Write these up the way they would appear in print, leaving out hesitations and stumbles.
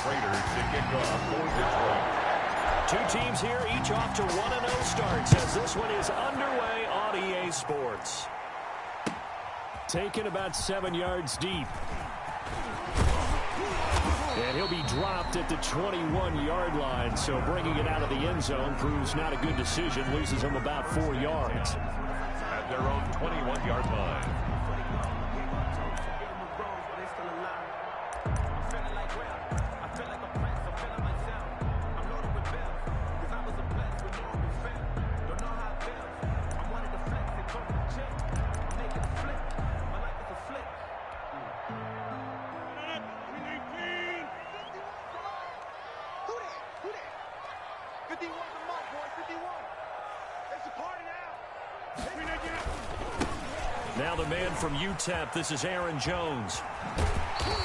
Raiders to kick off for Detroit. Two teams here, each off to 1-0 starts as this one is underway on EA Sports. Taken about 7 yards deep. And he'll be dropped at the 21-yard line, so bringing it out of the end zone proves not a good decision, loses him about 4 yards. At their own 21-yard line. Now the man from UTEP, this is Aaron Jones.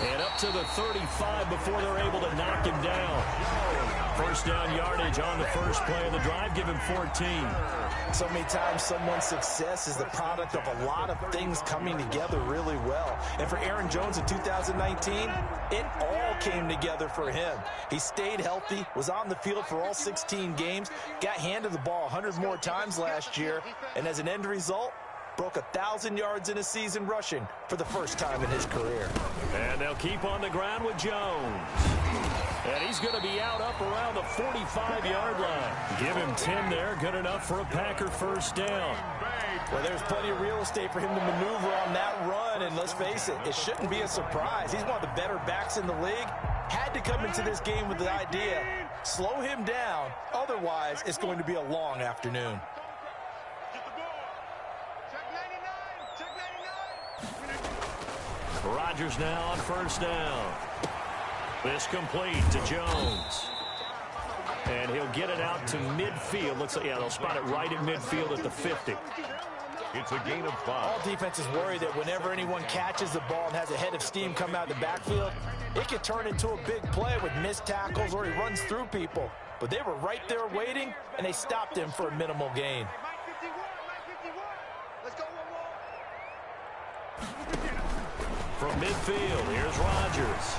And up to the 35 before they're able to knock him down. First down yardage on the first play of the drive, give him 14. So many times someone's success is the product of a lot of things coming together really well. And for Aaron Jones in 2019, it all came together for him. He stayed healthy, was on the field for all 16 games, got handed the ball 100 more times last year, and as an end result, broke 1,000 yards in a season rushing for the first time in his career. And they'll keep on the ground with Jones. And he's going to be out up around the 45-yard line. Give him 10 there, good enough for a Packer first down. Well, there's plenty of real estate for him to maneuver on that run, and let's face it, it shouldn't be a surprise. He's one of the better backs in the league. Had to come into this game with the idea, slow him down, otherwise it's going to be a long afternoon. Rodgers now on first down. This complete to Jones. And he'll get it out to midfield. Looks like, yeah, they'll spot it right in midfield at the 50. It's a gain of 5. All defenses worry that whenever anyone catches the ball and has a head of steam come out of the backfield, it could turn into a big play with missed tackles or he runs through people. But they were right there waiting, and they stopped him for a minimal gain. From midfield, here's Rodgers.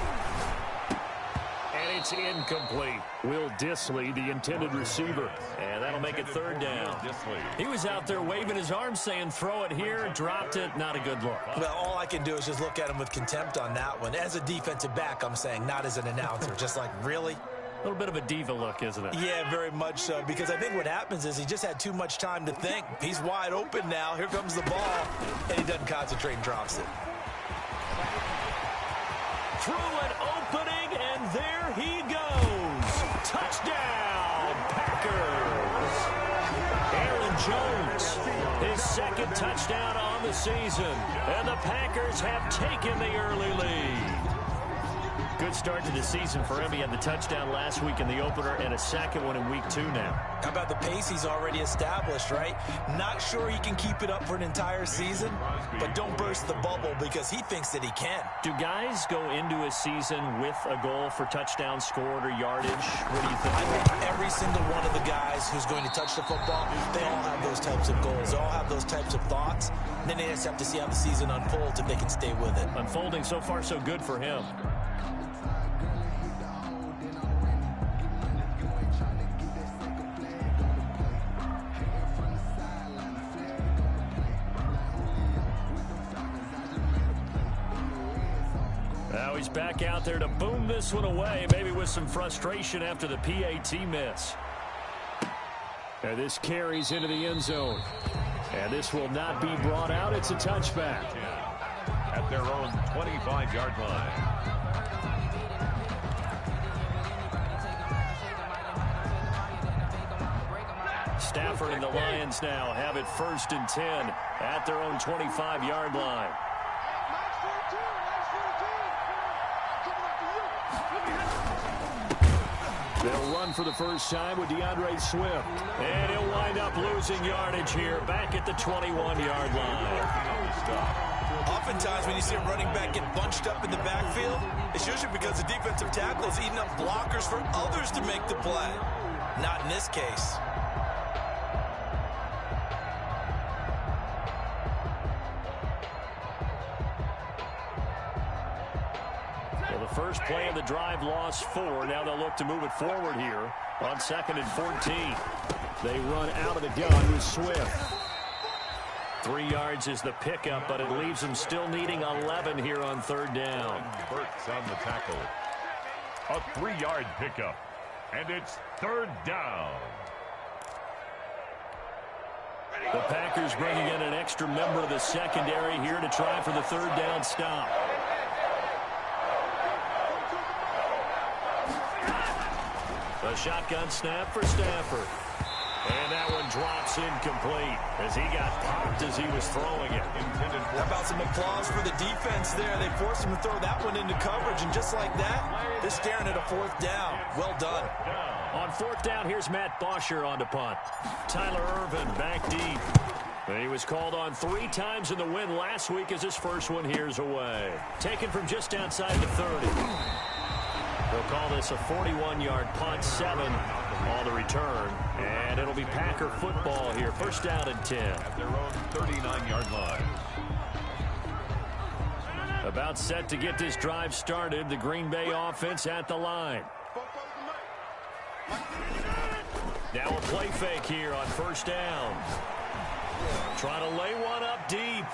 And it's incomplete. Will Dissly, the intended receiver. And that'll make it third down. He was out there waving his arms saying, throw it here, dropped it, not a good look. Well, all I can do is just look at him with contempt on that one. As a defensive back, I'm saying, not as an announcer. Just like, really? A little bit of a diva look, isn't it? Yeah, very much so, because I think what happens is he just had too much time to think. He's wide open now. Here comes the ball, and he doesn't concentrate and drops it. Through an opening, and there he goes. Touchdown, Packers. Aaron Jones, his second touchdown on the season. And the Packers have taken the early lead. Good start to the season for him. He had the touchdown last week in the opener and a second one in week 2 now. How about the pace he's already established, right? Not sure he can keep it up for an entire season, but don't burst the bubble because he thinks that he can. Do guys go into a season with a goal for touchdown scored or yardage? What do you think? I think every single one of the guys who's going to touch the football, they all have those types of goals. They all have those types of thoughts. And then they just have to see how the season unfolds if they can stay with it. Unfolding so far so good for him. Now he's back out there to boom this one away, maybe with some frustration after the PAT miss. And this carries into the end zone. And this will not be brought out. It's a touchback. At their own 25-yard line. Stafford and the Lions now have it 1st and 10 at their own 25-yard line. They'll run for the first time with DeAndre Swift. And he'll wind up losing yardage here back at the 21-yard line. Oftentimes when you see a running back get bunched up in the backfield, it's usually because the defensive tackle is eating up blockers for others to make the play. Not in this case. first play of the drive lost 4. Now they'll look to move it forward here on 2nd and 14. They run out of the gun with Swift. 3 yards is the pickup, but it leaves them still needing 11 here on 3rd down. Burks on the tackle. A 3-yard pickup, and it's 3rd down. The Packers bringing in an extra member of the secondary here to try for the 3rd down stop. A shotgun snap for Stafford. And that one drops incomplete as he got popped as he was throwing it. How about some applause for the defense there? They forced him to throw that one into coverage, and just like that, they're staring at a 4th down. Well done. On 4th down, here's Matt Bosher on the punt. Tyler Ervin back deep. He was called on 3 times in the win last week as his first one here's away. Taken from just outside the 30. They'll call this a 41-yard punt, 7 on the return. And it'll be Packer football here. 1st down and 10. At their own 39-yard line. About set to get this drive started. The Green Bay offense at the line. Now a play fake here on 1st down. Trying to lay one up deep.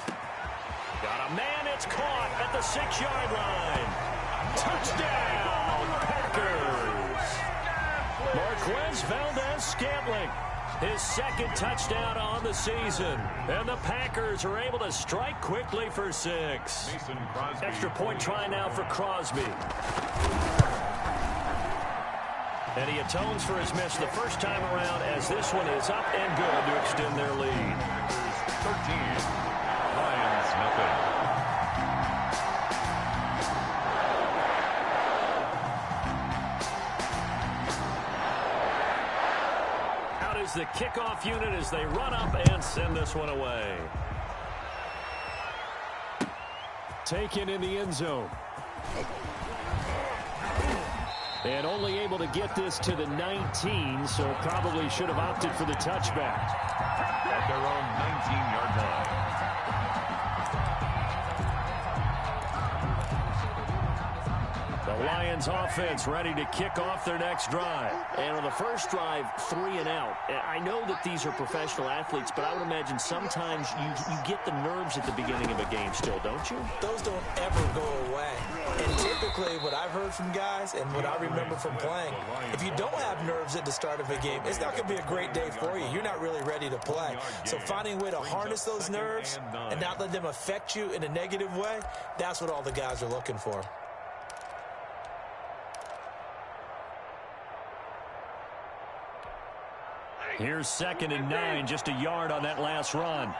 Got a man, it's caught at the 6-yard line. Touchdown, Packers. Marquez Valdez-Scantling, his 2nd touchdown on the season. And the Packers are able to strike quickly for 6. Extra point try now for Crosby. And he atones for his miss the first time around as this one is up and good to extend their lead. 13. Lions nothing. Out is the kickoff unit as they run up and send this one away. Taken in the end zone. And only able to get this to the 19, so probably should have opted for the touchback. At their own 19-yard line. The Lions offense ready to kick off their next drive. And on the first drive, 3 and out. I know that these are professional athletes, but I would imagine sometimes you get the nerves at the beginning of a game still, don't you? Those don't ever go away. And typically what I've heard from guys and what I remember from playing, if you don't have nerves at the start of a game, it's not going to be a great day for you. You're not really ready to play. So finding a way to harness those nerves and not let them affect you in a negative way, that's what all the guys are looking for. Here's 2nd and 9, just a yard on that last run.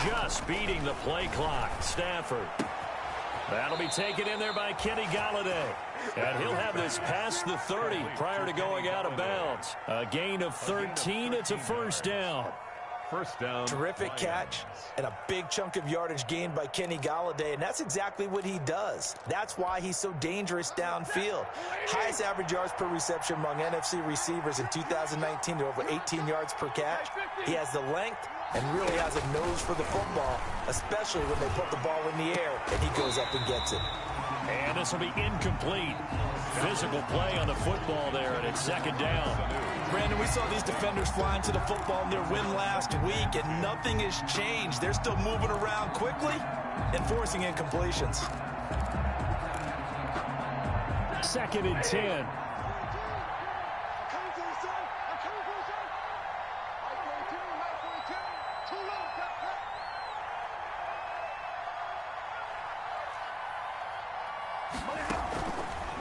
Just beating the play clock. Stafford. That'll be taken in there by Kenny Golladay. And he'll have this past the 30 prior to going out of bounds. A gain of 13. It's a 1st down. 1st down. Terrific catch and a big chunk of yardage gained by Kenny Golladay, and that's exactly what he does. That's why he's so dangerous downfield. Highest average yards per reception among NFC receivers in 2019 to over 18 yards per catch. He has the length and really has a nose for the football, especially when they put the ball in the air and he goes up and gets it. And this will be incomplete. Physical play on the football there, and it's 2nd down. Brandon, we saw these defenders flying to the football in their win last week, and nothing has changed. They're still moving around quickly and forcing incompletions. 2nd and 10.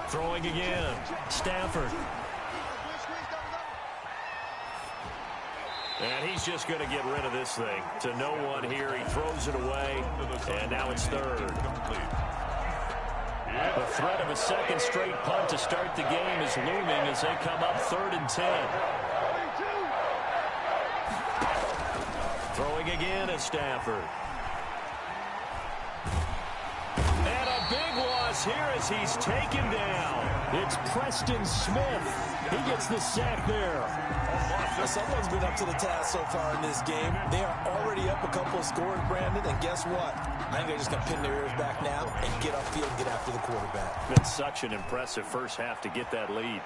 Throwing again. Stafford. And he's just going to get rid of this thing. To no one here. He throws it away. And now it's 3rd. The threat of a 2nd straight punt to start the game is looming as they come up 3rd and 10. Throwing again is Stafford. And a big here as he's taken down. It's Preston Smith. He gets the sack there. Now, someone's been up to the task so far in this game. They are already up a couple of scores, Brandon, and guess what? I think they're just going to pin their ears back now and get upfield and get after the quarterback. Been such an impressive first half to get that lead.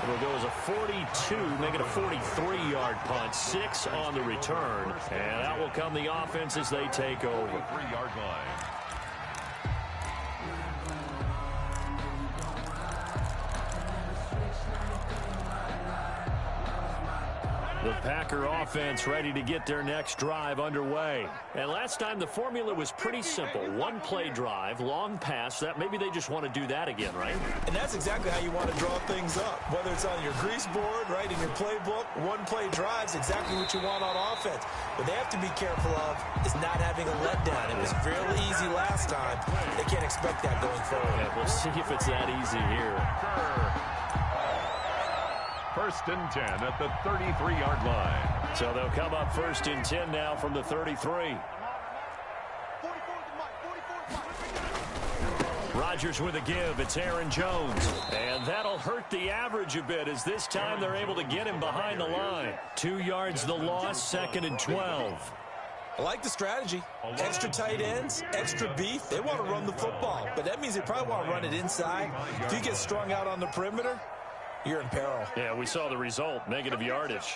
It'll go as a 42, make it a 43-yard punt, 6 on the return, and that will come the offense as they take over. 3-yard line. The Packer offense ready to get their next drive underway. And last time the formula was pretty simple. One play drive, long pass. That maybe they just want to do that again, right? And that's exactly how you want to draw things up. Whether it's on your grease board, right, in your playbook, one play drive's exactly what you want on offense. What they have to be careful of is not having a letdown. It was really easy last time. They can't expect that going forward. Yeah, we'll see if it's that easy here. First and 10 at the 33-yard line. So they'll come up first and 10 now from the 33. Rodgers with a give. It's Aaron Jones. And that'll hurt the average a bit as this time they're able to get him behind the line. 2 yards the loss, 2nd and 12. I like the strategy. Extra tight ends, extra beef. They want to run the football, but that means they probably want to run it inside. If you get strung out on the perimeter, you're in peril. Yeah, we saw the result, negative yardage.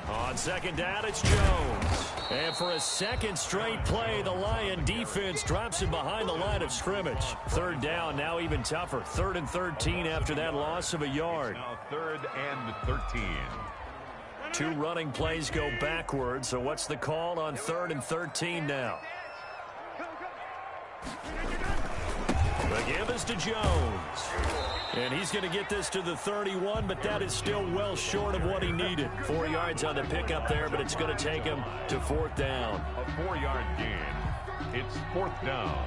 On second down, it's Jones. And for a second straight play, the Lion defense drops him behind the line of scrimmage. Third down, now even tougher. 3rd and 13 after that loss of a yard. Now 3rd and 13. 2 running plays go backwards, so what's the call on 3rd and 13 now? The give is to Jones. And he's going to get this to the 31, but that is still well short of what he needed. 4 yards on the pickup there, but it's going to take him to 4th down. A 4-yard gain. It's 4th down.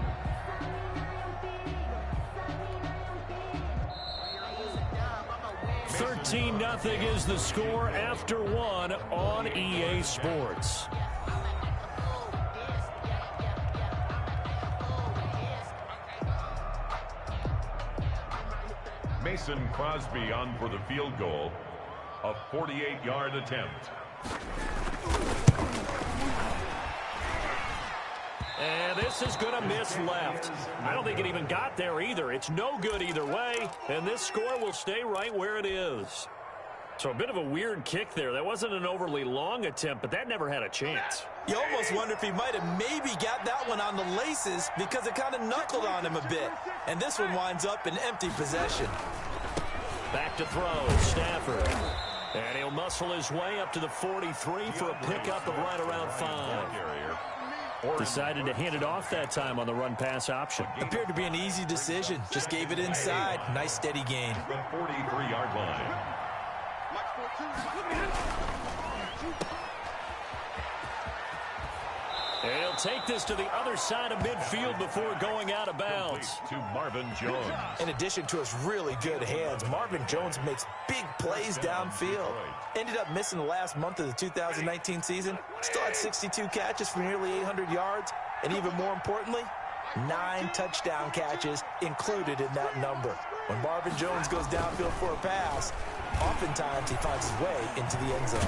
Nothing is the score after 1 on EA Sports. Mason Crosby on for the field goal. A 48-yard attempt. And this is going to miss left. I don't think it even got there either. It's no good either way, and this score will stay right where it is. So a bit of a weird kick there. That wasn't an overly long attempt, but that never had a chance. You almost wonder if he might have maybe got that one on the laces because it kind of knuckled on him a bit. And this one winds up in empty possession. Back to throw, Stafford. And he'll muscle his way up to the 43 for a pickup of right around 5. Decided to hand it off that time on the run-pass option. Appeared to be an easy decision. Just gave it inside. Nice steady gain. The 43-yard line. And he'll take this to the other side of midfield before going out of bounds. To Marvin Jones. In addition to his really good hands, Marvin Jones makes big plays downfield. Ended up missing the last month of the 2019 season. Still had 62 catches for nearly 800 yards. And even more importantly, 9 touchdown catches included in that number. When Marvin Jones goes downfield for a pass, oftentimes he finds his way into the end zone.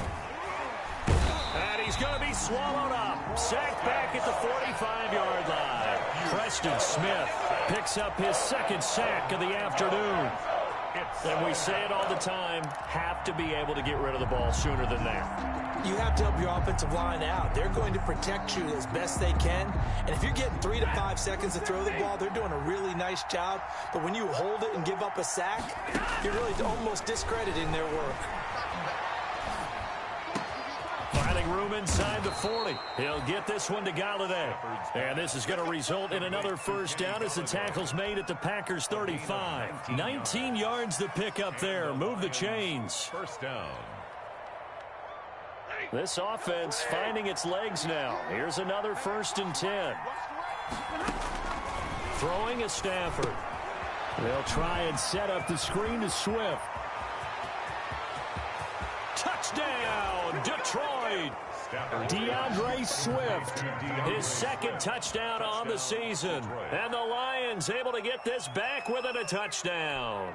And he's going to be swallowed up. Sacked back at the 45-yard line. Preston Smith picks up his 2nd sack of the afternoon. And we say it all the time, have to be able to get rid of the ball sooner than that. You have to help your offensive line out. They're going to protect you as best they can. And if you're getting 3 to 5 seconds to throw the ball, they're doing a really nice job. But when you hold it and give up a sack, you're really almost discrediting their work. Finding room inside the 40. He'll get this one to Galladay. And this is going to result in another first down as the tackle's made at the Packers 35. 19 yards to pick up there. Move the chains. First down. This offense finding its legs now. Here's another 1st and 10. Throwing is Stafford. They'll try and set up the screen to Swift. Touchdown, Detroit! DeAndre Swift, his second touchdown on the season. And the Lions able to get this back within a touchdown.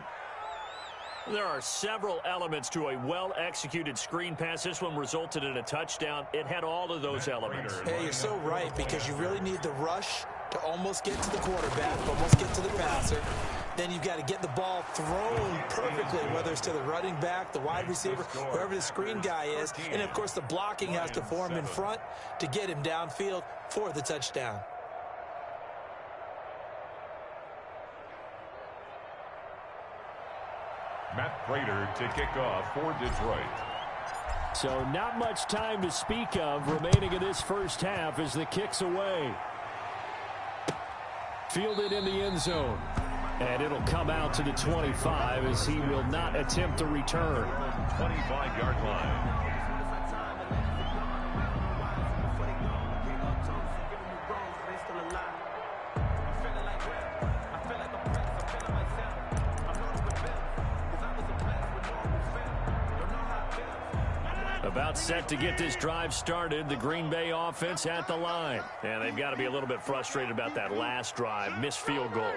There are several elements to a well-executed screen pass. This one resulted in a touchdown. It had all of those elements. Hey, you're so right, because you really need the rush to almost get to the quarterback, almost get to the passer. Then you've got to get the ball thrown perfectly, whether it's to the running back, the wide receiver, wherever the screen guy is. And, of course, the blocking has to form in front to get him downfield for the touchdown. Matt Prater to kick off for Detroit. So not much time to speak of remaining in this first half as the kick's away. Fielded in the end zone. And it'll come out to the 25 as he will not attempt to return. 25-yard line. About set to get this drive started, the Green Bay offense at the line. And they've got to be a little bit frustrated about that last drive, missed field goal.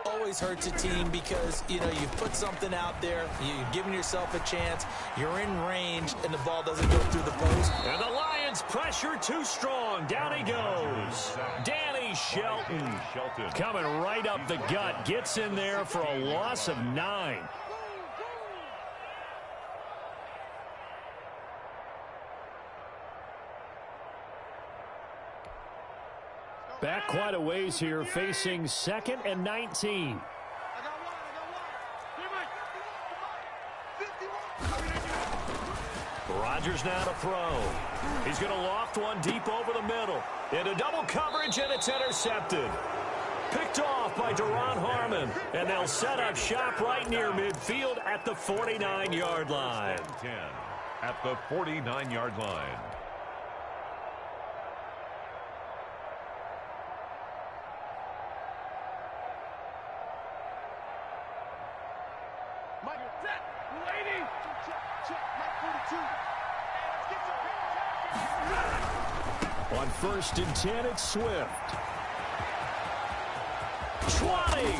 Always hurts a team because, you know, you put something out there, you're giving yourself a chance, you're in range, and the ball doesn't go through the post. And the Lions pressure too strong. Down he goes. Danny Shelton coming right up the gut. Gets in there for a loss of 9. Back quite a ways here, facing 2nd and 19. Rodgers now to throw. He's going to loft one deep over the middle. Into double coverage, and it's intercepted. Picked off by Duron Harmon. And they'll set up shop right near midfield at the 49-yard line. 10 at the 49-yard line. On 1st and 10, it's Swift. 20.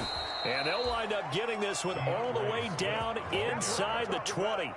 And they'll wind up getting this one all the way down inside the 20.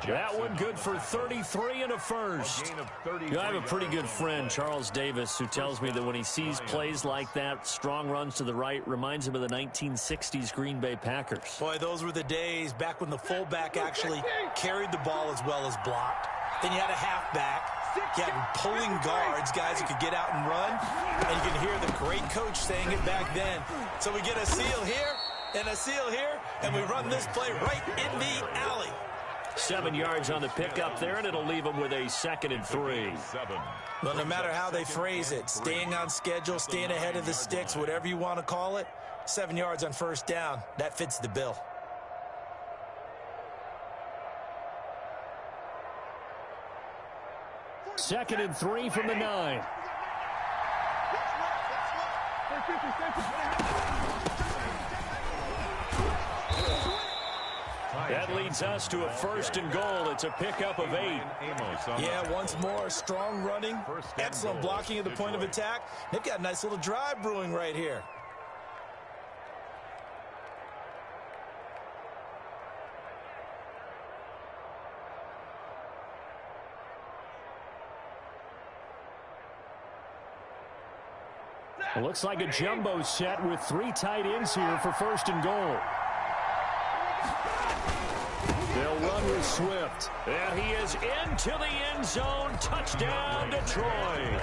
That one good for 33 and a first. I have a pretty good friend, Charles Davis, who tells me that when he sees plays like that, strong runs to the right, reminds him of the 1960s Green Bay Packers. Boy, those were the days back when the fullback actually carried the ball as well as blocked. Then you had a halfback. You had pulling guards, guys who could get out and run. And you can hear the great coach saying it back then. So we get a seal here and a seal here, and we run this play right in the alley. 7 yards on the pickup there, and it'll leave them with a 2nd and 3. Well, no matter how they phrase it, staying on schedule, staying ahead of the sticks, whatever you want to call it, 7 yards on 1st down, that fits the bill. Second and 3 from the 9. That leads us to a 1st and goal. It's a pickup of 8. Yeah, once more, strong running, excellent blocking at the point of attack. They've got a nice little drive brewing right here. It looks like a jumbo set with 3 tight ends here for 1st and goal. They'll run with Swift. And he is into the end zone. Touchdown, Detroit.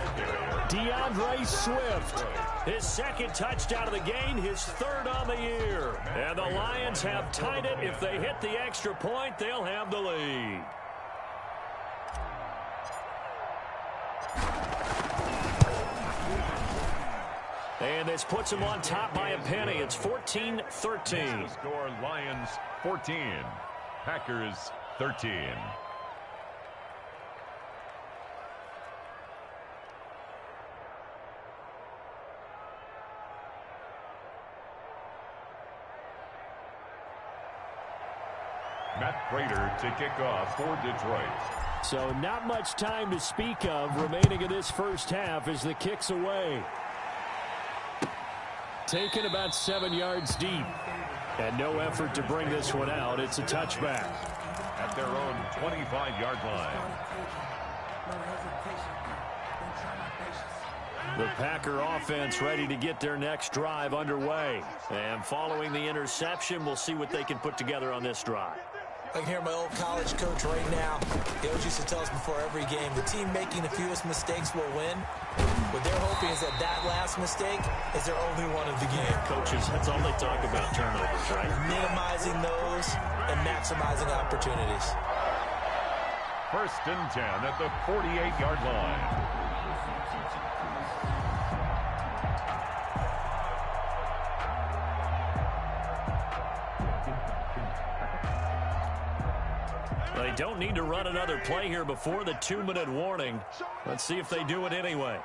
DeAndre Swift. His 2nd touchdown of the game, his 3rd on the year. And the Lions have tied it. If they hit the extra point, they'll have the lead. And this puts them on top by a penny. It's 14-13. Score Lions 14, Packers 13. Matt Prater to kick off for Detroit. So not much time to speak of remaining in this first half as the kick's away. Taken about 7 yards deep. And no effort to bring this one out. It's a touchback. At their own 25-yard line. The Packer offense ready to get their next drive underway. And following the interception, we'll see what they can put together on this drive. I can hear my old college coach right now. He always used to tell us before every game, the team making the fewest mistakes will win. What they're hoping is that that last mistake is their only one of the game. Coaches, that's all they talk about, turnovers, right? Minimizing those and maximizing opportunities. 1st and 10 at the 48-yard line. They don't need to run another play here before the 2-minute warning. Let's see if they do it anyway.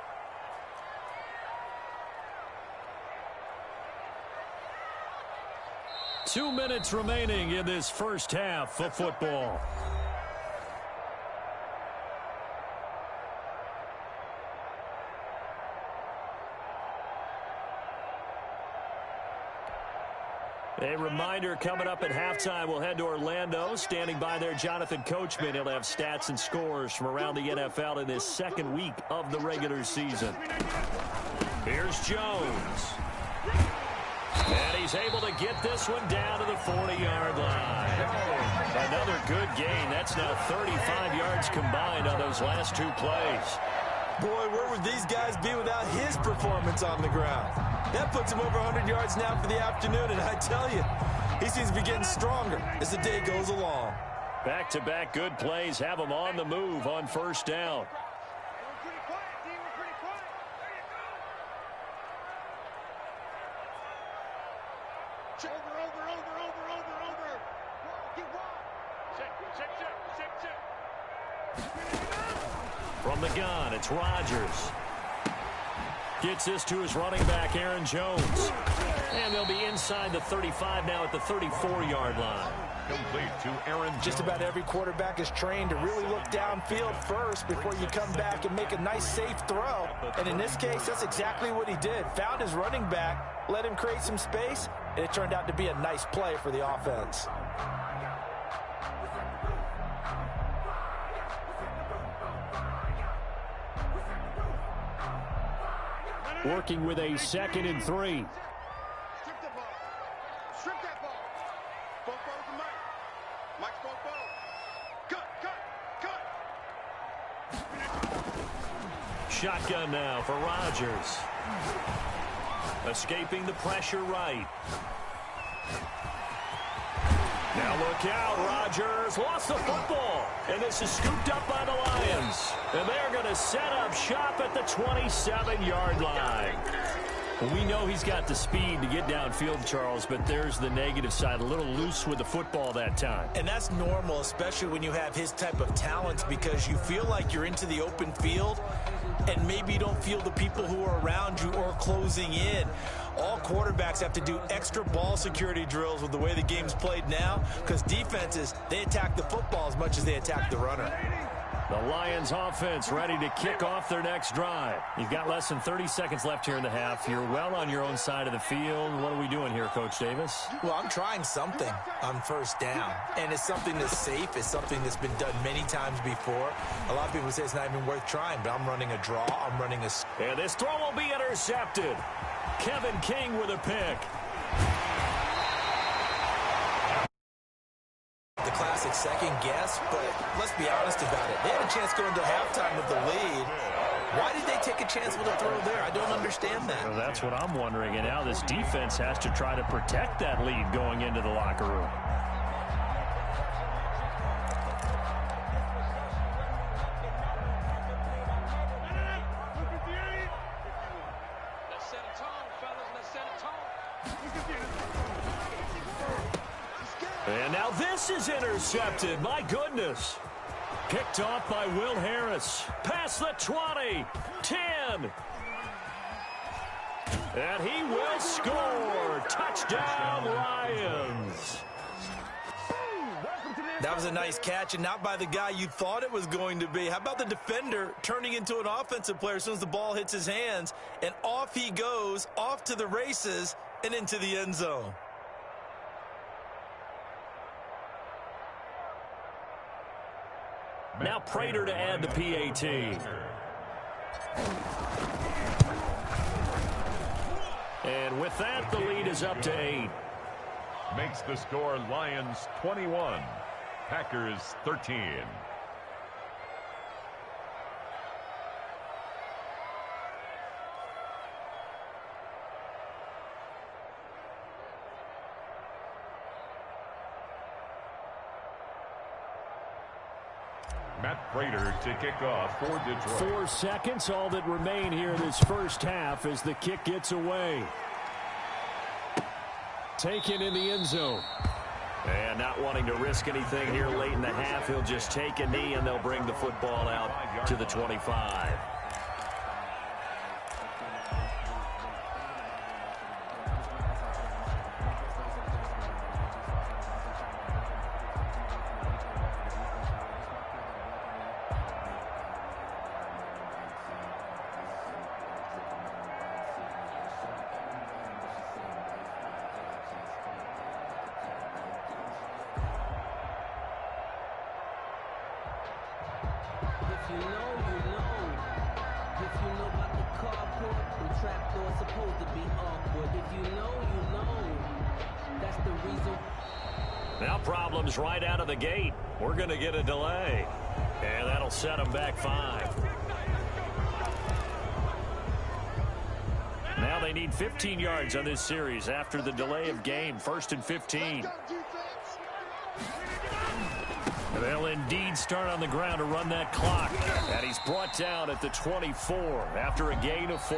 Two minutes remaining in this first half of football. A reminder, coming up at halftime, we'll head to Orlando. Standing by there, Jonathan Coachman. He'll have stats and scores from around the NFL in this second week of the regular season. Here's Jones. And he's able to get this one down to the 40-yard line. Another good gain. That's now 35 yards combined on those last two plays. Boy, where would these guys be without his performance on the ground? That puts him over 100 yards now for the afternoon, and I tell you, he seems to be getting stronger as the day goes along. Back-to-back good plays have him on the move on first down. From the gun, it's Rodgers. Gets this to his running back, Aaron Jones. And they'll be inside the 35 now at the 34-yard line. Complete to Aaron Jones. Just about every quarterback is trained to really look downfield first before you come back and make a nice, safe throw. And in this case, that's exactly what he did. Found his running back, let him create some space, and it turned out to be a nice play for the offense. Working with a 2nd and 3. Strip the ball. Strip that ball. Both balls to Mike. Mike's both balls. Cut. Shotgun now for Rodgers. Escaping the pressure right. Now look out, Rodgers lost the football, and this is scooped up by the Lions. And they're going to set up shop at the 27-yard line. We know he's got the speed to get downfield, Charles, but there's the negative side, a little loose with the football that time. And that's normal, especially when you have his type of talent, because you feel like you're into the open field, and maybe you don't feel the people who are around you or closing in. All quarterbacks have to do extra ball security drills with the way the game's played now, because defenses, they attack the football as much as they attack the runner. The Lions offense ready to kick off their next drive. You've got less than 30 seconds left here in the half. You're well on your own side of the field. What are we doing here, Coach Davis? Well, I'm trying something on first down, and it's something that's safe. It's something that's been done many times before. A lot of people say it's not even worth trying, but I'm running a draw. I'm running a... And this throw will be intercepted. Kevin King with a pick. The classic second guess, but let's be honest about it. They had a chance going to halftime with the lead. Why did they take a chance with a throw there? I don't understand that. Well, that's what I'm wondering. And now this defense has to try to protect that lead going into the locker room. And now this is intercepted. My goodness. Picked off by Will Harris. Past the 20. 10. And he will score. Touchdown, Lions. Welcome to the That was a nice catch, and not by the guy you thought it was going to be. How about the defender turning into an offensive player as soon as the ball hits his hands, and off he goes, off to the races, and into the end zone. Now Prater to add the PAT. And with that, the lead is up to 8. Makes the score Lions 21, Packers 13. Matt Prater to kick off for Detroit. 4 seconds, all that remain here this first half as the kick gets away. Taken in the end zone. And not wanting to risk anything here late in the half, he'll just take a knee and they'll bring the football out to the 25. Now problems right out of the gate. We're going to get a delay. And that'll set them back 5. Now they need 15 yards on this series after the delay of game. 1st and 15. They'll indeed start on the ground to run that clock. And he's brought down at the 24 after a gain of 4.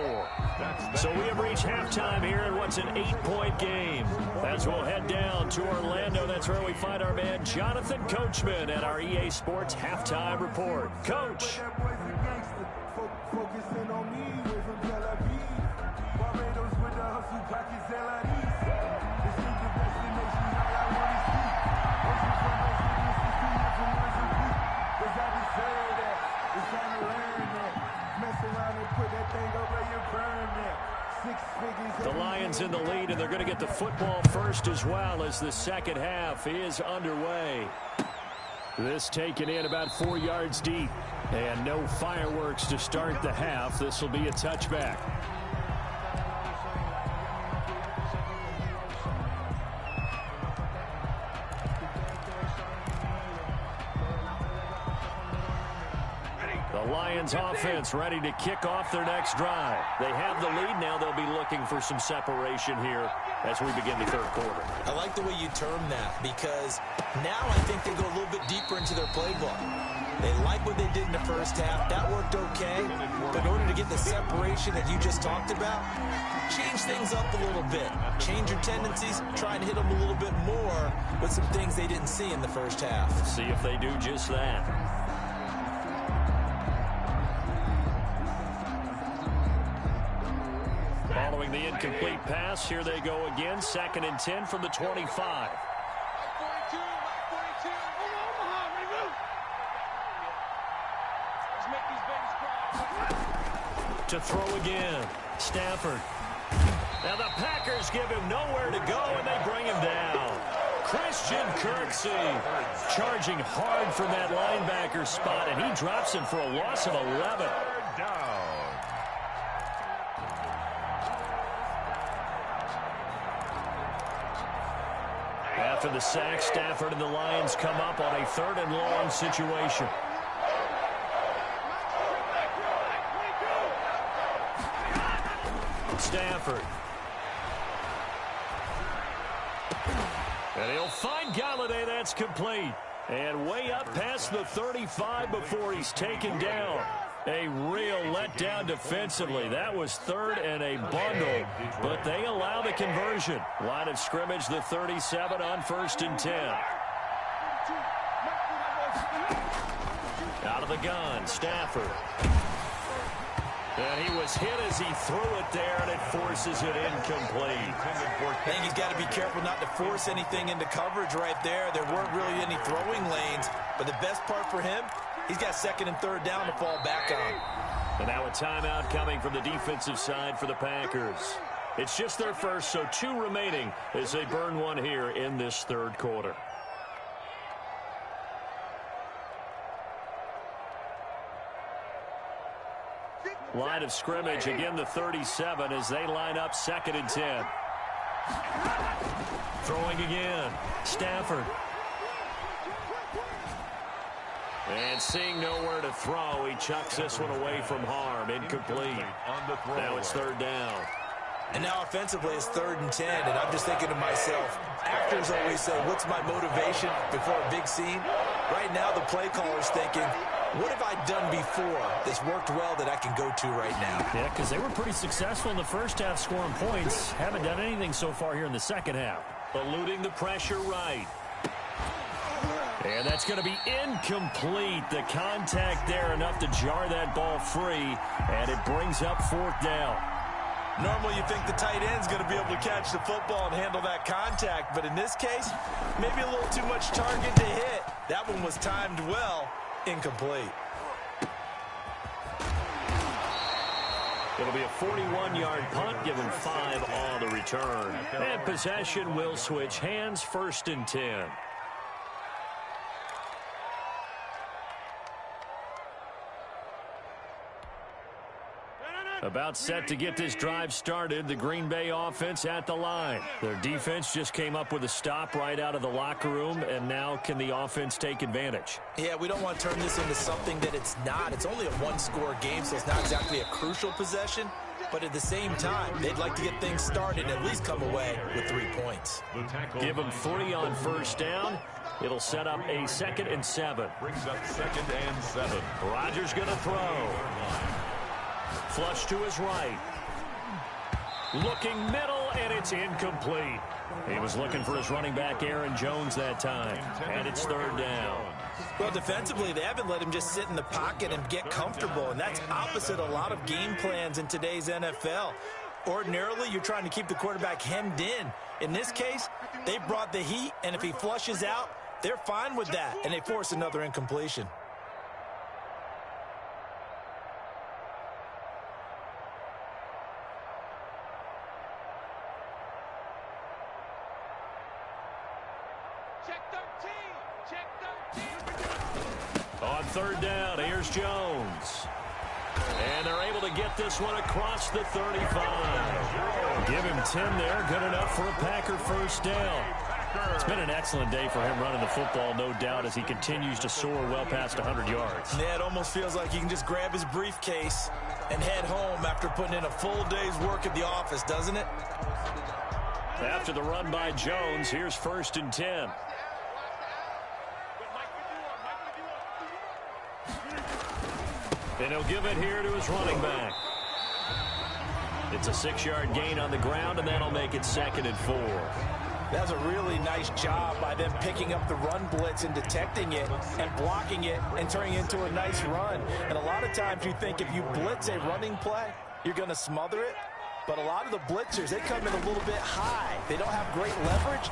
So we have reached halftime here in what's an 8-point game. As we'll head down to Orlando, that's where we find our man Jonathan Coachman at our EA Sports Halftime Report. Coach. The Lions in the lead, and they're going to get the football first as well as the second half is underway. This taken in about 4 yards deep, and no fireworks to start the half. This will be a touchback. Lions offense ready to kick off their next drive. They have the lead. Now they'll be looking for some separation here as we begin the third quarter. I like the way you term that because now I think they go a little bit deeper into their playbook. They like what they did in the first half. That worked okay. But in order to get the separation that you just talked about, change things up a little bit. Change your tendencies. Try and hit them a little bit more with some things they didn't see in the first half. See if they do just that. Following the incomplete pass, here they go again. 2nd and 10 from the 25. To throw again. Stafford. Now the Packers give him nowhere to go, and they bring him down. Christian Kirksey charging hard from that linebacker spot, and he drops him for a loss of 11. After the sack, Stafford and the Lions come up on a 3rd and long situation. Stafford. And he'll find Galladay. That's complete. And way up past the 35 before he's taken down. A real letdown defensively. That was 3rd and a bundle, but they allow the conversion. Line of scrimmage, the 37 on 1st and 10. Out of the gun, Stafford. And he was hit as he threw it there, and it forces it incomplete. I think he's got to be careful not to force anything into coverage right there. There weren't really any throwing lanes, but the best part for him, he's got second and third down to fall back on. And now a timeout coming from the defensive side for the Packers. It's just their first, so 2 remaining as they burn one here in this third quarter. Line of scrimmage, again the 37 as they line up 2nd and 10. Throwing again. Stafford. And seeing nowhere to throw, he chucks this one away from harm. Incomplete. Now it's 3rd down. And now offensively it's 3rd and 10, and I'm just thinking to myself, actors always say, what's my motivation before a big scene? Right now the play caller's thinking, what have I done before that's worked well that I can go to right now? Yeah, because they were pretty successful in the first half scoring points. Haven't done anything so far here in the second half. Eluding the pressure right. And that's going to be incomplete. The contact there enough to jar that ball free, and it brings up 4th down. Normally you think the tight end's going to be able to catch the football and handle that contact, but in this case, maybe a little too much target to hit. That one was timed well. Incomplete. It'll be a 41-yard punt, give him 5 on the return. And possession will switch hands, 1st and 10. About set to get this drive started, the Green Bay offense at the line. Their defense just came up with a stop right out of the locker room, and now can the offense take advantage? Yeah, we don't want to turn this into something that it's not. It's only a 1-score game, so it's not exactly a crucial possession. But at the same time, they'd like to get things started and at least come away with 3 points. Give them 3 on 1st down. It'll set up a 2nd and 7. Brings up 2nd and 7. Rodgers going to throw. Flush to his right. Looking middle, and it's incomplete. He was looking for his running back, Aaron Jones, that time. And it's 3rd down. Well, defensively, they haven't let him just sit in the pocket and get comfortable, and that's opposite a lot of game plans in today's NFL. Ordinarily, you're trying to keep the quarterback hemmed in. In this case, they brought the heat, and if he flushes out, they're fine with that, and they force another incompletion. On 3rd down, here's Jones. And they're able to get this one across the 35. Give him 10 there, good enough for a Packer 1st down. It's been an excellent day for him running the football, no doubt, as he continues to soar well past 100 yards. Yeah, it almost feels like he can just grab his briefcase and head home after putting in a full day's work at the office, doesn't it? After the run by Jones, here's 1st and 10. And he'll give it here to his running back. It's a 6-yard gain on the ground, and that'll make it 2nd and 4. That's a really nice job by them picking up the run blitz and detecting it and blocking it and turning it into a nice run. And a lot of times you think if you blitz a running play, you're going to smother it. But a lot of the blitzers, they come in a little bit high. They don't have great leverage.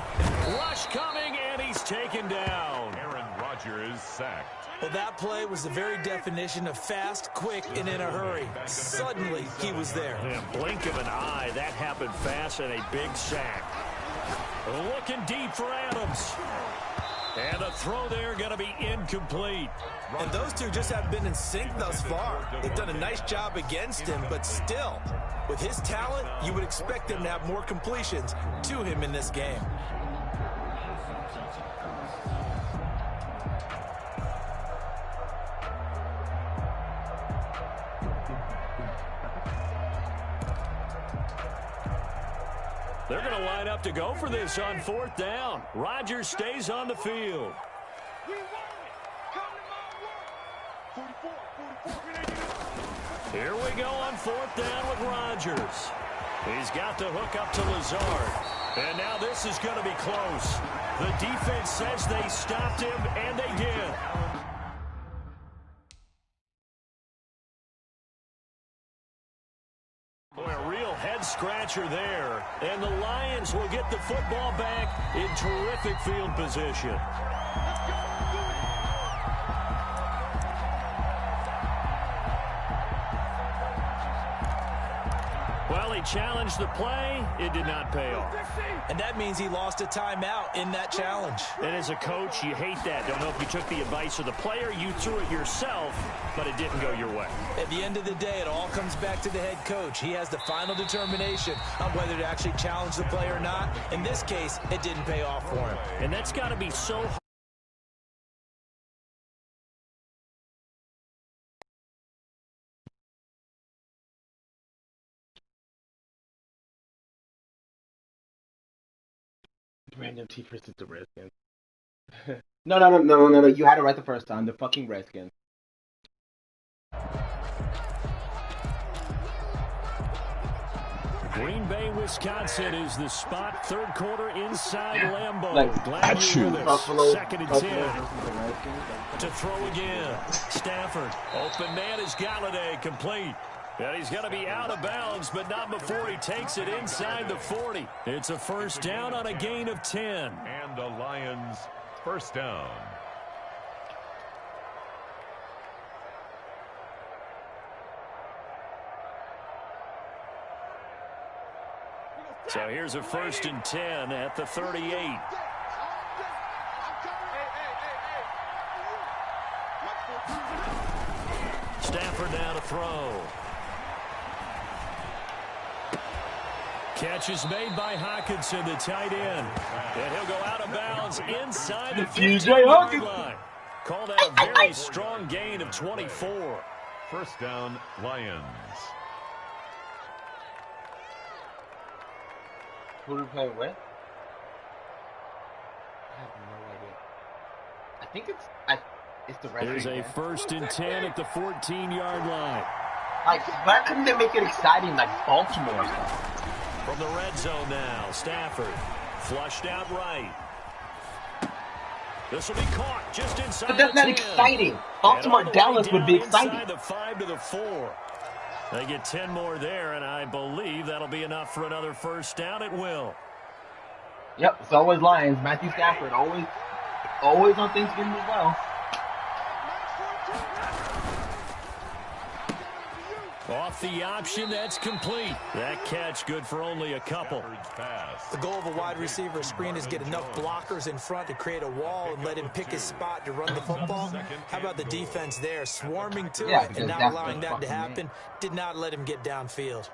Rush coming, and he's taken down. Aaron Rodgers sacked. Well, that play was the very definition of fast, quick, and in a hurry. Suddenly, he was there. Yeah, blink of an eye, that happened fast, and a big sack. Looking deep for Adams. And the throw there going to be incomplete. And those two just haven't been in sync thus far. They've done a nice job against him, but still, with his talent, you would expect them to have more completions to him in this game. They're going to line up to go for this on 4th down. Rodgers stays on the field. Here we go on 4th down with Rodgers. He's got the hook up to Lazard. And now this is going to be close. The defense says they stopped him, and they did. head-scratcher there. And the Lions will get the football back in terrific field position. Well, he challenged the play. It did not pay off. And that means he lost a timeout in that challenge. And as a coach, you hate that. Don't know if you took the advice of the player. You threw it yourself, but it didn't go your way. At the end of the day, it all comes back to the head coach. He has the final determination on whether to actually challenge the play or not. In this case, it didn't pay off for him. And that's got to be so hard. Random T versus the Redskins. No. You had it right the first time. The fucking Redskins. Green Bay, Wisconsin is the spot. Third quarter inside Lambeau. Glad you're with us. Buffalo, Second and 10. To throw again. Stafford. Open man is Galladay. Complete. And he's going to be out of bounds, but not before he takes it inside the 40. It's a first down on a gain of 10. And the Lions first down. So here's a first and 10 at the 38. Stafford now to throw. Catch is made by Hawkinson, the tight end. And he'll go out of bounds inside the 15-yard line. Call that a very strong gain of 24. First down, Lions. Who do we play with? I have no idea. I think it's the Redskins. There's a first and 10 at the 14-yard line. Like, why couldn't they make it exciting like Baltimore or something? From the red zone now, Stafford flushed out right. This will be caught just inside. But that's not exciting. Baltimore Dallas would be exciting. Inside the 5 to the 4. They get 10 more there, and I believe that'll be enough for another first down. It will. Yep, it's always Lions. Matthew Stafford, always on Thanksgiving as well. Off the option, that's complete. That catch good for only a couple. The goal of a wide receiver screen is get enough blockers in front to create a wall and let him pick his spot to run the football. How about the defense there, swarming to it and not allowing that to happen? Did not let him get downfield.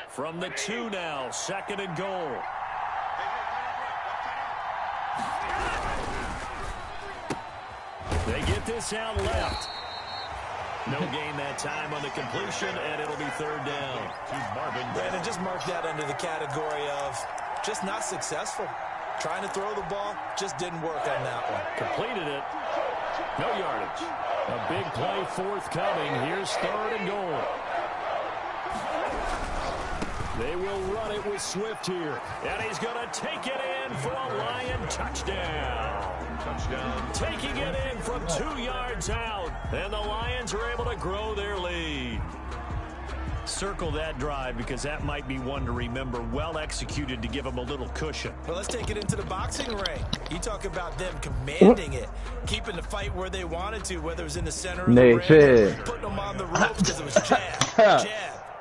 From the 2 now, second and goal. They get this out left. No gain that time on the completion, and it'll be third down. Brandon, just mark that under the category of just not successful. Trying to throw the ball, just didn't work on that one. Completed it. No yardage. A big play forthcoming. Here's third and goal. They will run it with Swift here. And he's going to take it in for a Lion touchdown. Taking it in from 2 yards out. And the Lions are able to grow their lead. Circle that drive because that might be one to remember. Well executed to give them a little cushion. Well, let's take it into the boxing ring. You talk about them commanding it, keeping the fight where they wanted to, whether it was in the center of the ring, putting them on the ropes because it was jab,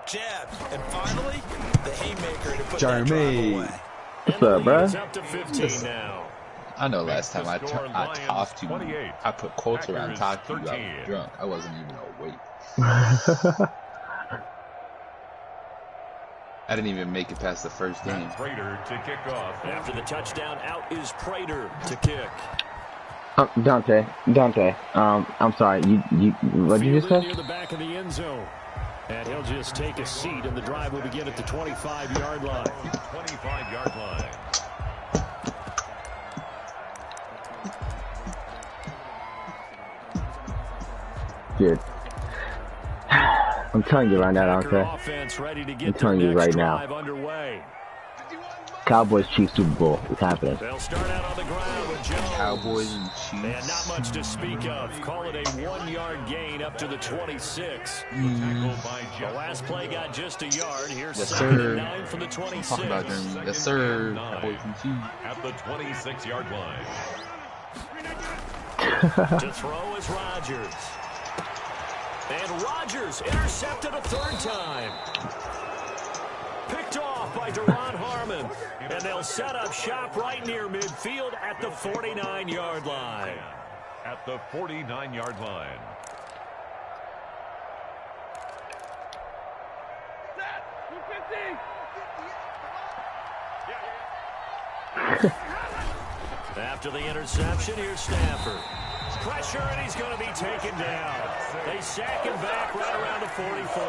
jab, and finally, the haymaker to put that drive away. What's up, bro? It's up to 15 now. I know last time I talked to you, I put quotes around talking to you, I was drunk. I wasn't even awake. I didn't even make it past the first game. Prater to kick off. After the touchdown, out is Prater to kick. Dante. I'm sorry. What did you just say? Near the back of the end zone. And he'll just take a seat, and the drive will begin at the 25-yard line. 25-yard line. Good. I'm telling you right now, Dante. I'm telling you right now. Cowboys Chiefs Super Bowl is happening. They'll start out on the ground with Jones. Cowboys and Chiefs. And not much to speak of. Call it a 1-yard gain up to the 26. The last play got just a yard. Here's Yes, 2nd sir. and 9 from the 26. Talk about them. Yes, sir. Cowboys and Chiefs. At the 26-yard line. To throw is Rodgers. And Rodgers intercepted a 3rd time. Picked off by Duron Harmon. And they'll set up shop right near midfield at the 49-yard line. At the 49-yard line. After the interception, here's Stafford. Pressure, and he's going to be taken down. They sack him back right around the 44.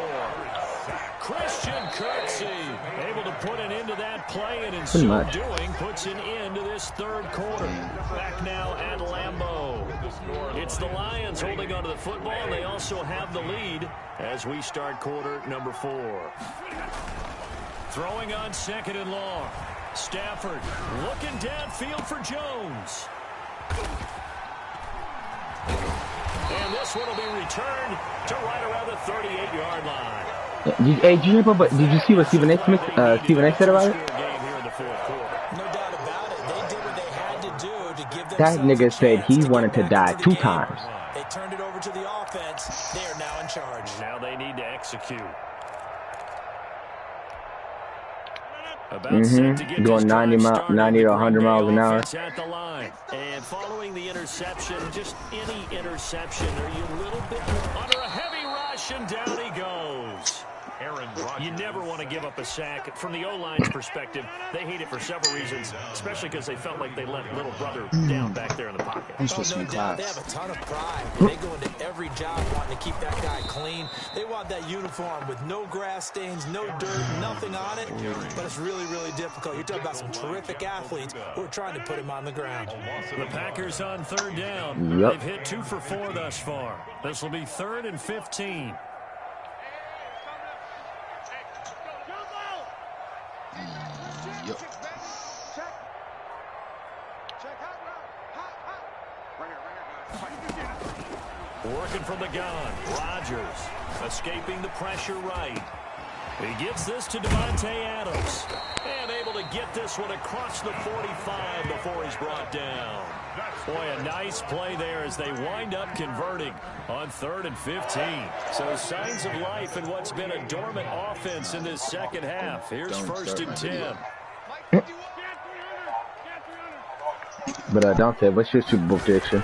Christian Kirksey able to put an end to that play, and in so doing, puts an end to this 3rd quarter. Back now at Lambeau. It's the Lions holding onto the football, and they also have the lead as we start quarter number 4. Throwing on 2nd and long. Stafford looking downfield for Jones. And this one will be returned to right around the 38-yard line. Did you see what Stephen A. said about it? No doubt about it. They did what they had to do to give That nigga said he wanted to die 2 times. They turned it over to the offense. They are now in charge. Now they need to execute. Going 90 to 100 miles an hour. At the line. And following the interception, just any interception, are you a little bit under a heavy rush, and down he goes. You never want to give up a sack. From the O-line's perspective, they hate it for several reasons, especially because they felt like they let little brother down back there in the pocket. I'm supposed to be They have a ton of pride. They go into every job wanting to keep that guy clean. They want that uniform with no grass stains, no dirt, nothing on it. But it's really, really difficult. You're talking about some terrific athletes who are trying to put him on the ground. The Packers on 3rd down. They've hit 2 for 4 thus far. This will be 3rd and 15. Working from the gun. Rodgers escaping the pressure right. He gets this to Devontae Adams. And able to get this one across the 45 before he's brought down. Boy, a nice play there as they wind up converting on 3rd and 15. So signs of life in what's been a dormant offense in this second half. Here's 1st and 10. But Dante, what's your Super Bowl prediction?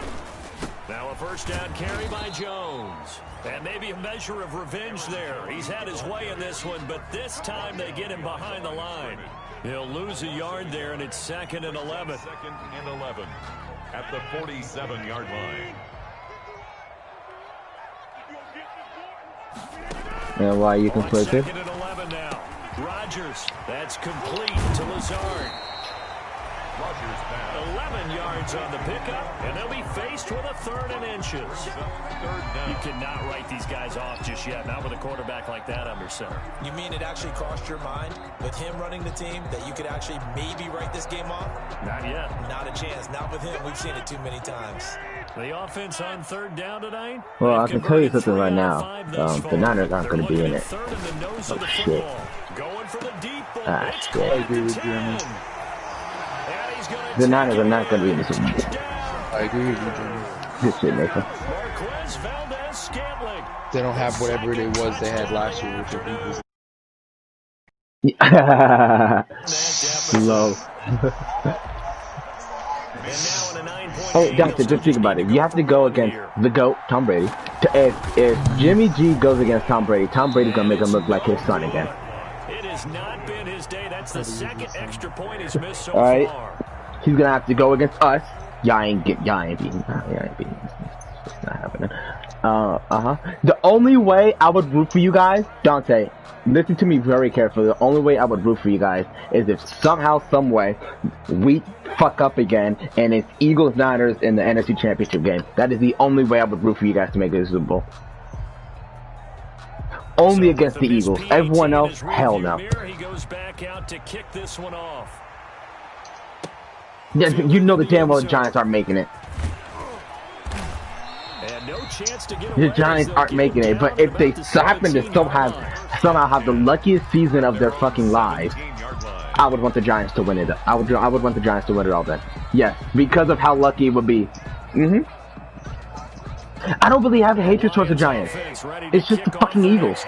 Now a 1st down carry by Jones. And maybe a measure of revenge there. He's had his way in this one, but this time they get him behind the line. He'll lose a yard there, and it's 2nd and 11. 2nd and 11 at the 47-yard line. And why you can play it? 2nd and 11 now. Rodgers, that's complete to Lazard. 11 yards on the pickup, and they'll be faced with a 3rd and inches. You cannot write these guys off just yet, not with a quarterback like that under center. You mean it actually crossed your mind with him running the team that you could actually maybe write this game off? Not yet. Not a chance. Not with him. We've seen it too many times. The offense on 3rd down tonight. Well, I can tell you something right now. The Niners aren't going to be in it. Oh, shit. Going for the deep ball. Ah, shit. I agree with Jeremy. The Niners are not going to be in the Super Bowl. I agree with you, Jeremy. Good shit, Nathan. They don't have whatever it was they had last year, which I think was low. Hey, Doctor, just think about it. You have to go against the GOAT, Tom Brady. If Jimmy G goes against Tom Brady's going to make him look like his son again. It has not been his day. That's the 2nd extra point he's missed so far. He's going to have to go against us. Y'all ain't beating. Y'all ain't beating. It's not happening. The only way I would root for you guys, Dante, listen to me very carefully. The only way I would root for you guys is if somehow, some way, we fuck up again, and it's Eagles-Niners in the NFC Championship game. That is the only way I would root for you guys to make it a Super Bowl. Only against the Eagles. Everyone else, hell no. He goes back out to kick this one off. Yeah, you know the damn well the Giants aren't making it. And no chance to get The Giants aren't making it, but if they happen to somehow have the luckiest season of their fucking lives, I would want the Giants to win it. I would want the Giants to win it all then. Yes, because of how lucky it would be. I don't really have hatred towards the Giants. It's just the fucking Eagles.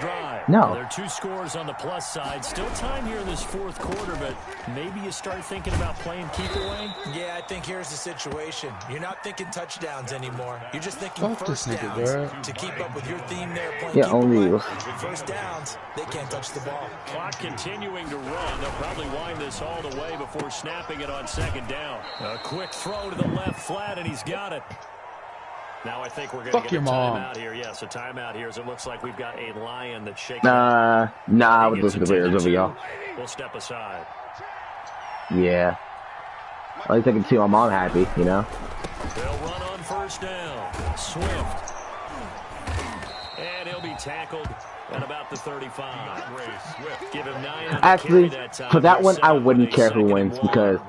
No. There are 2 scores on the plus side. Still time here in this 4th quarter, but maybe you start thinking about playing keep away? Yeah, I think here's the situation. You're not thinking touchdowns anymore. You're just thinking first downs. To keep up with your theme there, playing keep only away. Eagles. First downs, they can't touch the ball. Clock continuing to run. They'll probably wind this all the way before snapping it on 2nd down. A quick throw to the left flat, and he's got it. Now I think we're going to get a timeout here. Yes, a timeout here as it looks like we've got a lion that's shaking. Nah, I would listen to the Raiders over y'all. We'll step aside. Yeah. At least I can see my mom happy, you know? They'll run on first down. Swift. And he'll be tackled at about the 35. Give him 9. Actually, for that one, I wouldn't care who wins because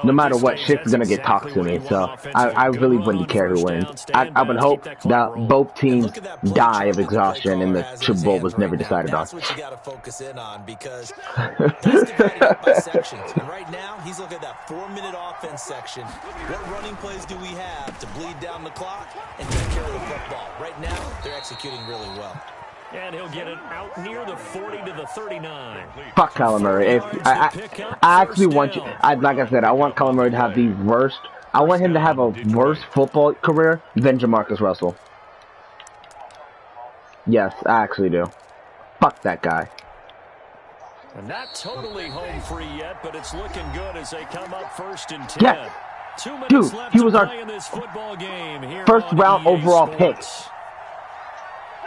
no matter what, shit's gonna get talked to me, so I really wouldn't care who wins. I would hope that both teams die of exhaustion and the Super Bowl was never decided on. That's what you gotta focus in on because he's divided up by sections. And right now, he's looking at that 4-minute offense section. What running plays do we have to bleed down the clock and take care of the football? Right now, they're executing really well. And he'll get it out near the 40 to the 39. Fuck Kyler Murray. I actually want you. Like I said, I want Kyler Murray to have the worst. I want him to have a worse football career than Jamarcus Russell. Yes, I actually do. Fuck that guy. Not totally home free yet, but it's looking good as they come up 1st and 10. Yes. 2 minutes Dude, left he was to our play in this football game here first on round EA overall Sports. pick.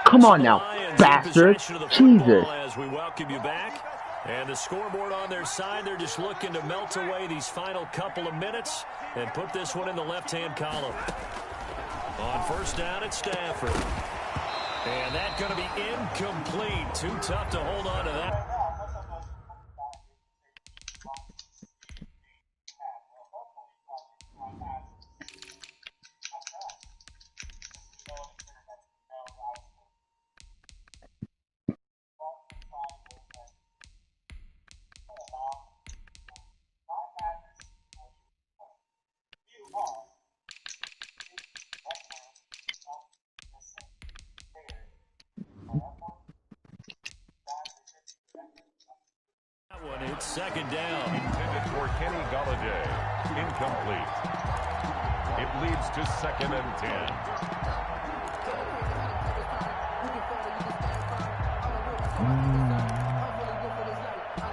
Come on now, bastard. Jesus. As we welcome you back. And the scoreboard on their side, they're just looking to melt away these final couple of minutes and put this one in the left-hand column. On first down, it's Stafford. And that's going to be incomplete. Too tough to hold on to that. It's 2nd down. Intended for Kenny Golladay. Incomplete. It leads to 2nd and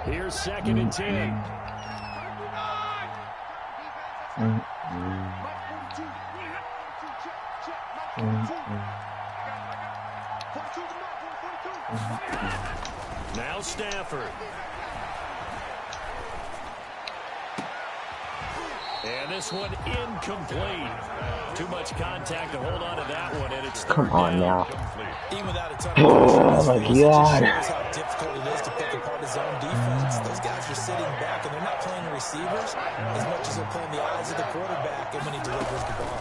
10. Here's 2nd and 10. Now Stafford. And this one incomplete. Too much contact to hold on to that one, and it's Come on now. Even without a ton of Oh my God. shows how difficult it is to pick apart his own defense. Those guys are sitting back and they're not playing receivers as much as they're playing the eyes of the quarterback and when he delivers the ball.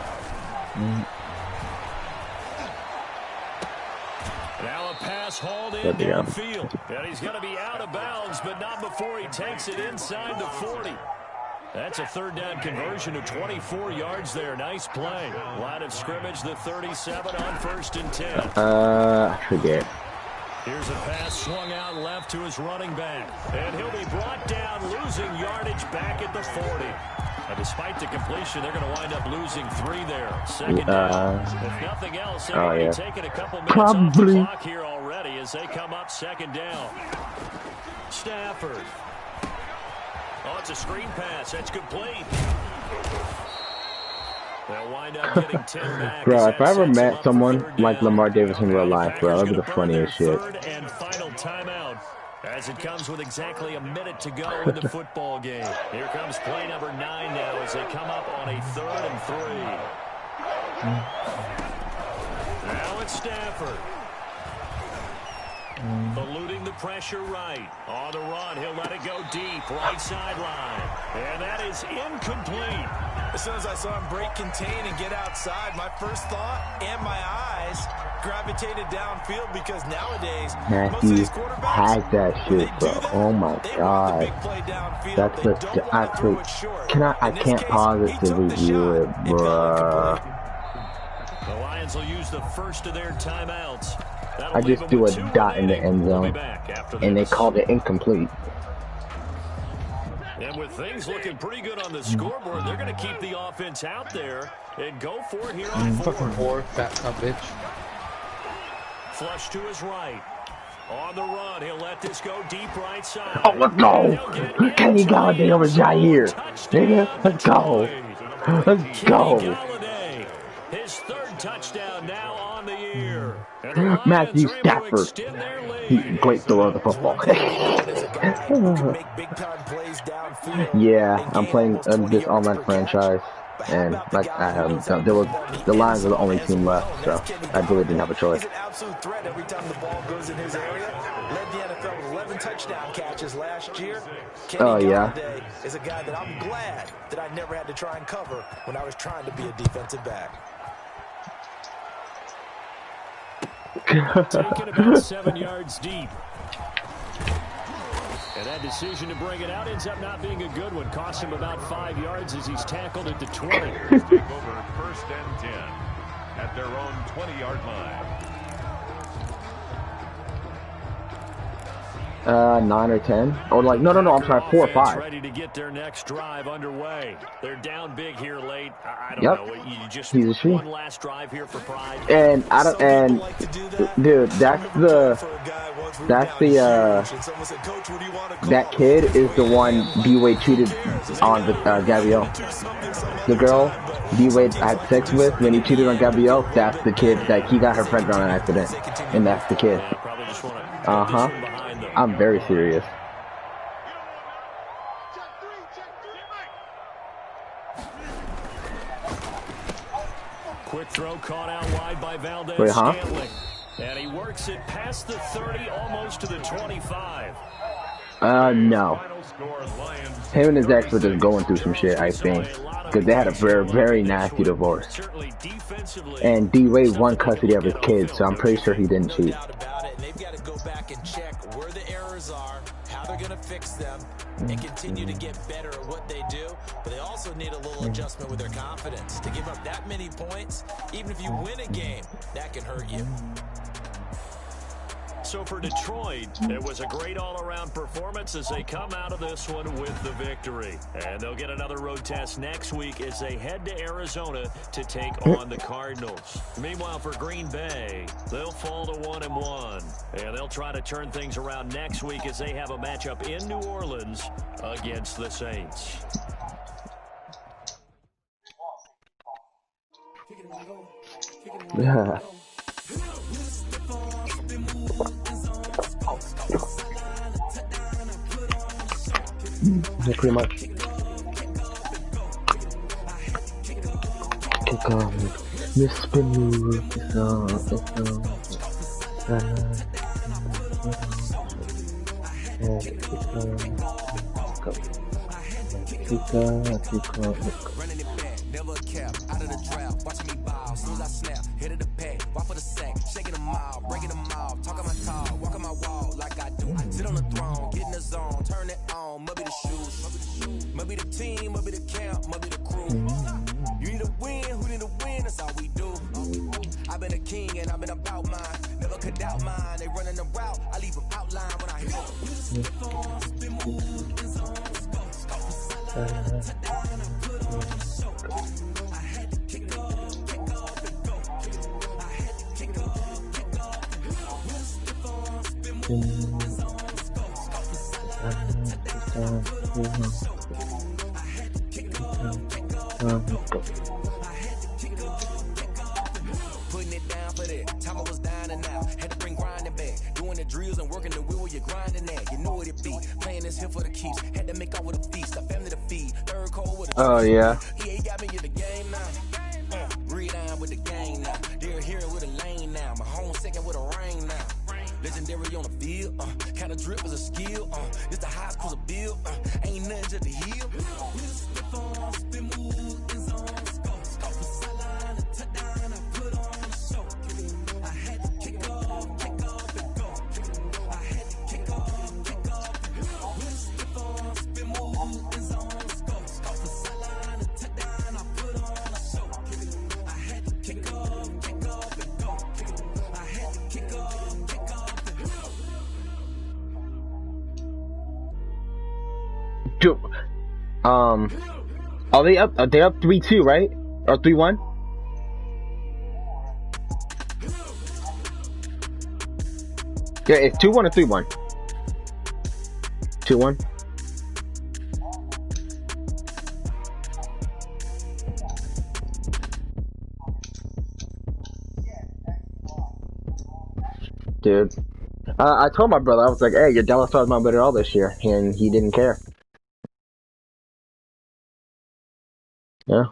Now a pass hauled in downfield. And he's going to be out of bounds, but not before he takes it inside the 40. That's a 3rd down conversion of 24 yards there. Nice play. Line of scrimmage, the 37 on 1st and 10. I forget. Here's a pass swung out left to his running back. And he'll be brought down, losing yardage back at the 40. And despite the completion, they're going to wind up losing 3 there. 2nd down. If nothing else, they've already taken a couple minutes off the clock here already as they come up 2nd down. Stafford. Oh, it's a screen pass. That's complete. They'll wind up getting 10 back. Bro, if I ever met someone like Lamar Davis in real life, bro, that'd be the funniest shit. 3rd and final timeout as it comes with exactly a minute to go in the football game. Here comes play number 9 now as they come up on a 3rd and 3. Now it's Stafford. Eluding the pressure right. On the run, he'll let it go deep. Right sideline. And that is incomplete. As soon as I saw him break contain and get outside, my first thought and my eyes gravitated downfield because nowadays, most of these quarterbacks, has that shit, bro. Oh my god. That's the I can't positively view it, bro. The Lions will use the first of their timeouts. I just do a dot in the end zone, and they called it incomplete. And with things looking pretty good on the scoreboard, they're going to keep the offense out there and go for it here on fourth. Fat son bitch. Flush to his right. On the run, he'll let this go deep right side. Oh, let's go! Kenny Galladay over Jair. Nigga, let's go. Let's go. Galladay, his third touchdown now on the year. Matthew Stafford. Great throw of the football. Yeah, I'm playing this online franchise, and like I haven't done. The Lions are the only team left, so I really didn't have a choice. He's an absolute threat every time the ball goes in his area. Led the NFL with 11 touchdown catches last year. Kenny Galladay is a guy that I'm glad that I never had to try and cover when I was trying to be a defensive back. Taken about 7 yards deep. And that decision to bring it out ends up not being a good one. Cost him about 5 yards as he's tackled at the 20. Take over first and 10 at their own 20-yard line. 9 or 10, or like no, I'm sorry, 4 or 5. Ready to get their next drive underway. They're down big here late. I don't know. You just one last drive here for pride. And I don't. And dude, that kid is the one D-Wade cheated on Gabrielle. The girl D-Wade had sex with when he cheated on Gabrielle. That's the kid that he got her pregnant on an accident, and that's the kid. I'm very serious. Quick throw caught out wide by Valdez. Wait, Scantling. And he works it past the 30, almost to the 25. No. Him and his ex were just going through some shit, I think. Because they had a very, very nasty divorce. And D-Wade won custody of his kids, so I'm pretty sure he didn't cheat. They've got to go back and check where the errors are, how they're going to fix them, and continue to get better at what they do. But they also need a little adjustment with their confidence. To give up that many points, even if you win a game, that can hurt you. So for Detroit, it was a great all-around performance as they come out of this one with the victory. And they'll get another road test next week as they head to Arizona to take on the Cardinals. Meanwhile, for Green Bay, they'll fall to 1-1. And they'll try to turn things around next week as they have a matchup in New Orleans against the Saints. Yeah. Yeah, pretty much. Kick off. Miss Spinner. Running it back, never cap, out of the trap, watching me bow, as soon as I snap, hit of the pack, walk for the sack, shaking them out, breaking them out, talking my talk, walking my wall like I do. I sit on the throne, get in the zone, turn it on, must be the shoes, must be the team, must be the camp, must be the crew. You need a win, who need a win, that's all we do. I've been a king and I've been about mine, never could doubt mine, they running the route, I leave them outline when I hit them. Putting it down for that. Time I was dying and now had to bring grinding back. Doing the drills and working the wheel where you're grinding at. You know what it be. Playing this here for the keeps. Had to make out with a feast. A family to feed. Third cold with a Oh yeah. he got me in the game now. Read on with the game now. They're here with a lane now. My home second with a rain now. Legendary on the field, kind of drip is a skill, this the highest cause a bill, ain't nothing just to heal. Spin move, in zone, scope from sideline to touchdown, I put on a show. I had to kick off and go. I had to kick off and go. Spin move, in zone, scope from sideline to touchdown, I put on a show. I had to kick off and go. I had to kick off and go. Dude, are they up? Are they up 3-2, right? Or 3-1? Yeah, it's 2-1 or 3-1. 2-1. Dude, I told my brother, I was like, "Hey, your Dallas Stars might better all this year," and he didn't care. Yeah.